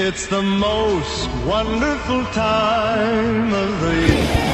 It's the most wonderful time of the year.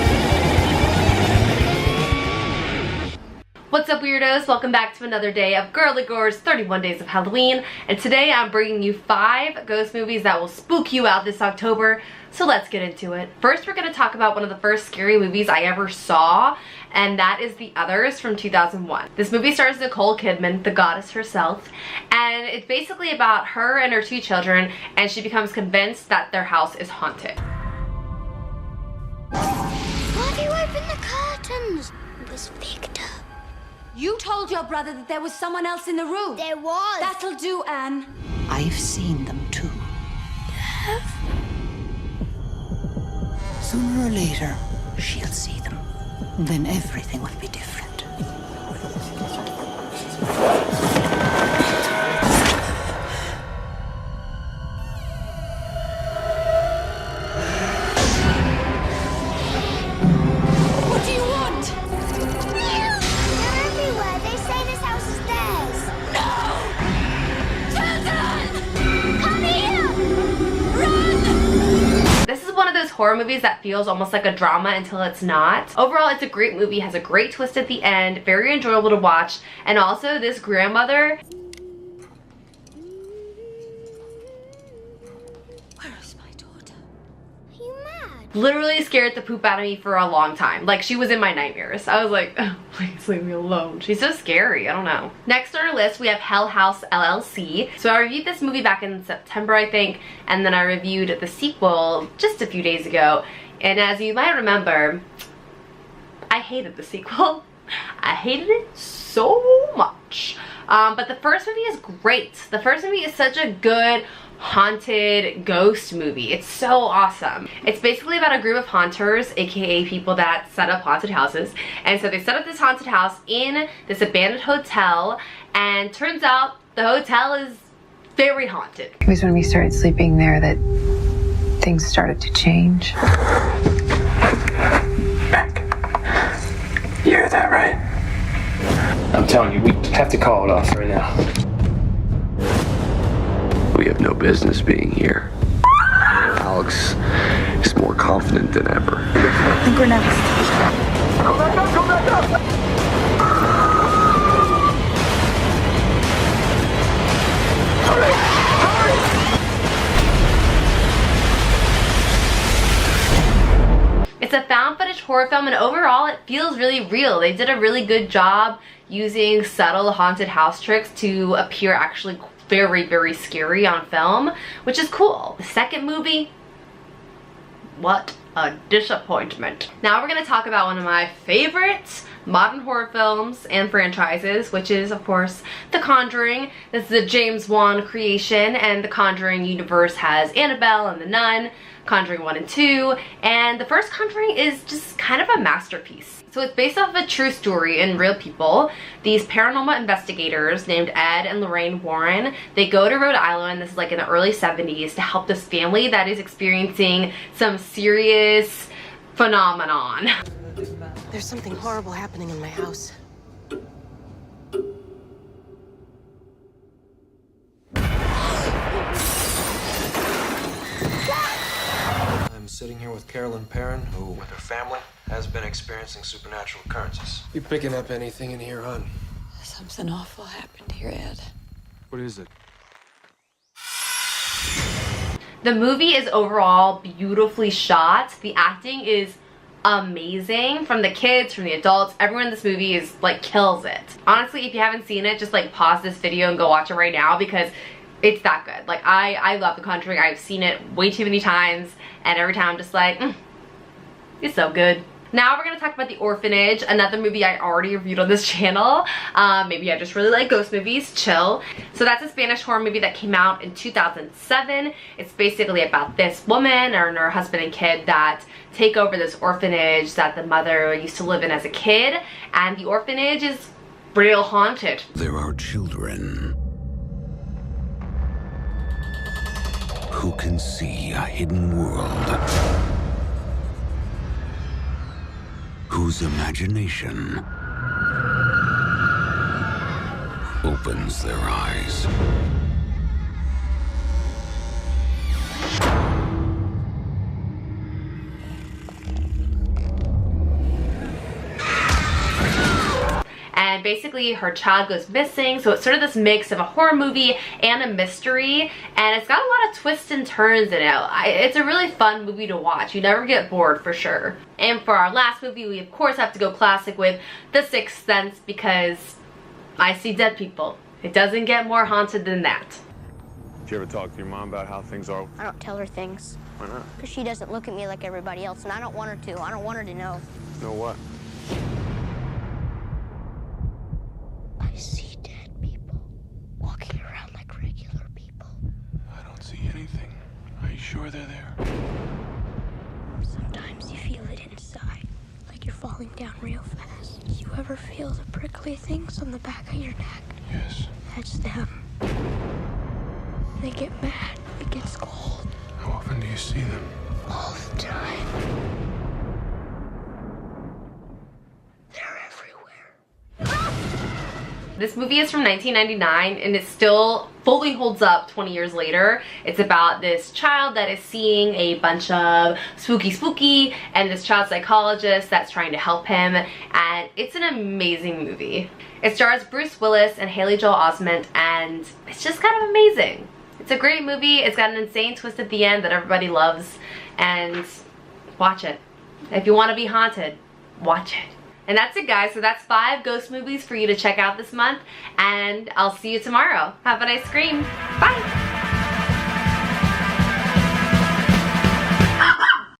What's up, weirdos? Welcome back to another day of Girly Gore's 31 Days of Halloween, and today I'm bringing you 5 ghost movies that will spook you out this October, so let's get into it. First, we're going to talk about one of the first scary movies I ever saw, and that is The Others from 2001. This movie stars Nicole Kidman, the goddess herself, and it's basically about her and her 2 children, and she becomes convinced that their house is haunted. Why do you open the curtains? It was Victor. You told your brother that there was someone else in the room. There was. That'll do, Anne. I've seen them too. Sooner or later, she'll see them. Then everything will be different. What do you want? They're everywhere. They say this house is theirs. Children! Come here! Run! This is one of those horror movies that feels almost like a drama until it's not. Overall, it's a great movie, has a great twist at the end, very enjoyable to watch, and also this grandmother. Where is my daughter? Are you mad? Literally scared the poop out of me for a long time. Like, she was in my nightmares. I was like, oh, please leave me alone. She's so scary. I don't know. Next on our list, we have Hell House LLC. So I reviewed this movie back in September, I think, and then I reviewed the sequel just a few days ago. And as you might remember, I hated the sequel. I hated it so much. But the first movie is great. The first movie is such a good haunted ghost movie. It's so awesome. It's basically about a group of haunters, aka people that set up haunted houses, and so they set up this haunted house in this abandoned hotel, and turns out the hotel is very haunted. It was when we started sleeping there that things started to change. Mac, you hear that, right? I'm telling you, we have to call it off right now. We have no business being here. Alex is more confident than ever. I think we're next. Go back up, go back up! It's a found footage horror film, and overall it feels really real. They did a really good job using subtle haunted house tricks to appear actually very, very scary on film, which is cool. The second movie, what a disappointment. Now we're gonna talk about one of my favorite modern horror films and franchises, which is of course The Conjuring. This is a James Wan creation, and the Conjuring universe has Annabelle and the Nun, Conjuring 1 and 2, and the first Conjuring is just kind of a masterpiece. So it's based off of a true story and real people. These paranormal investigators named Ed and Lorraine Warren, they go to Rhode Island, this is like in the early 70s, to help this family that is experiencing some serious phenomenon. There's something horrible happening in my house. I'm sitting here with Carolyn Perrin, who, with her family, has been experiencing supernatural occurrences. You picking up anything in here, hon? Something awful happened here, Ed. What is it? The movie is overall beautifully shot. The acting is amazing from the kids, from the adults. Everyone in this movie is like kills it. Honestly, if you haven't seen it, just like pause this video and go watch it right now, because it's that good. Like, I love The Conjuring. I've seen it way too many times, and every time I'm just like, it's so good. Now we're going to talk about The Orphanage, another movie I already reviewed on this channel. Maybe I just really like ghost movies, chill. So that's a Spanish horror movie that came out in 2007. It's basically about this woman and her husband and kid that take over this orphanage that the mother used to live in as a kid, and the orphanage is real haunted. There are children who can see a hidden world, whose imagination opens their eyes. and basically her child goes missing, so it's sort of this mix of a horror movie and a mystery, and it's got a lot of twists and turns in it. It's a really fun movie to watch. You never get bored for sure. And for our last movie, we of course have to go classic with The Sixth Sense, because I see dead people. It doesn't get more haunted than that. Did you ever talk to your mom about how things are? I don't tell her things. Why not? Because she doesn't look at me like everybody else, and I don't want her to. I don't want her to know. Know what? I see dead people walking around like regular people. I don't see anything. Are you sure they're there? Sometimes you feel it inside, like you're falling down real fast. You ever feel the prickly things on the back of your neck? Yes. That's them. They get mad. It gets cold. How often do you see them? All the time. They're everywhere. This movie is from 1999 and it still fully holds up 20 years later. It's about this child that is seeing a bunch of spooky and this child psychologist that's trying to help him, and it's an amazing movie. It stars Bruce Willis and Haley Joel Osment, and it's just kind of amazing. It's a great movie. It's got an insane twist at the end that everybody loves, and watch it. If you want to be haunted, watch it. And that's it, guys. So that's 5 ghost movies for you to check out this month, and I'll see you tomorrow. Have a nice scream. Bye!